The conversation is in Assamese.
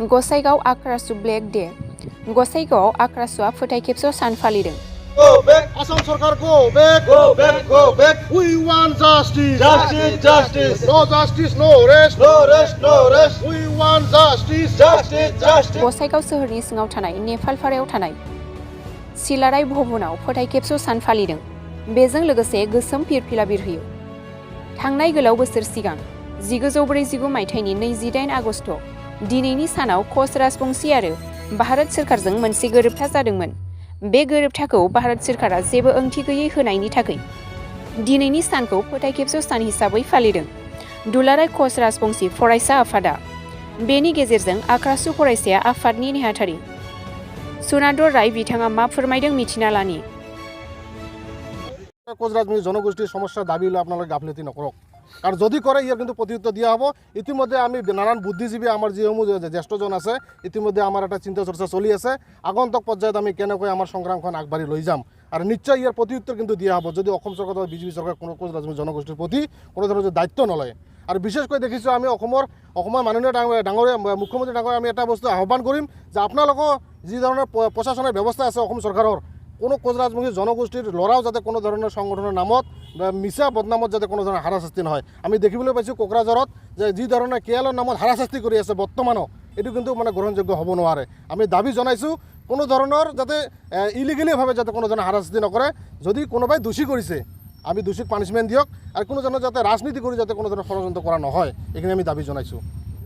गसाइगाव आक्रासु ब्लेक डे गसाइगाव आक्रासुआ फोथाय खेबस' सान फालिदों। Go back, Assam Sarkar, go back, go back, go back. We want justice, justice, justice. No justice, no rest, no rest, no rest. We want justice, justice, justice. Gossaigaon सोहोरनि सिङाव थानाय नेपालपारायाव थानाय सिलाराय भवनाव फोथाय खेबस' सान फालिदों। बेजों लोगोसे गोसोम फिरफिला बिरहोयो। थांनाय गोलाव बोसोर सिगां 1949 मायथाइनि 28 आगस्ट दिनैनि सानाव कच राजबंशी आरो भारत सोरखारजों मोनसे गोरोबथा जादोंमोन। बे गोरोबथाखौ भारत सोरखारा जेबो ओंथि गैयै होनायनि थाखाय दिनैनि सानखौ फोथाय खेबस' सान हिसाबै फालिदों। दुलाराय कच राजबंशी फरायसा आफादा बेनि गेजेरजों आक्रासु फरायसाया आफादनि नेहाथारि सुनादर राय बिथाङा मा फोरमायदों मिथिना लानि। কোচ রাজবংশী জনগোষ্ঠীর সমস্যার দাবি হলে আপনারা গাফিলতি নকরক, কারণ যদি করে ইয়ার কিন্তু প্রত্যুত্তর দিয়া হব। ইতিমধ্যে আমি নানান বুদ্ধিজীবী আমার যিসমূহ জ্যেষ্ঠজন আছে ইতিমধ্যে আমার একটা চিন্তা চর্চা চলি আছে। আগন্তুক পর্যায়ত আমি কেনেকৈ আমার সংগ্রামখন আগবাড়ি লৈ যাম আর নিশ্চয় ইয়ার প্রত্যুত্তর কিন্তু দিয়া হব যদি অসম চৰকাৰ বা বিজেপি চৰকাৰ কোনো কোচ ৰাজবংশী জনগোষ্ঠীৰ প্ৰতি কোনো ধৰণৰ দায়িত্ব নলয়। আৰু বিশেষকৈ দেখিছোঁ আমি অসমৰ মাননীয় ডাঙৰীয়া মুখ্যমন্ত্ৰী ডাঙৰীয়া আমি এটা বস্তু আহ্বান কৰিম যে আপোনালোকৰ যি ধৰণৰ প্ৰশাসনৰ ব্যৱস্থা আছে অসম চৰকাৰৰ কোনো কোচ ৰাজবংশী জনগোষ্ঠীৰ ল'ৰাও যাতে কোনো ধৰণৰ সংগঠনৰ নামত বা মিছা বদনামত যাতে কোনো ধৰণৰ হাৰাশাস্তি নহয়। আমি দেখিবলৈ পাইছোঁ কোকৰাঝাৰত যে যি ধৰণে কেএলৰ নামত হাৰাশাস্তি কৰি আছে বৰ্তমানো এইটো কিন্তু মানে গ্ৰহণযোগ্য হ'ব নোৱাৰে। আমি দাবী জনাইছোঁ কোনো ধৰণৰ যাতে ইলিগেলিভাৱে যাতে কোনো ধৰণৰ হাৰাশাস্তি নকৰে। যদি কোনোবাই দোষী কৰিছে আমি দোষীক পানিছমেণ্ট দিয়ক আৰু কোনো ধৰণৰ যাতে ৰাজনীতি কৰি যাতে কোনো ধৰণৰ ষড়যন্ত্ৰ কৰা নহয় এইখিনি আমি দাবী জনাইছোঁ।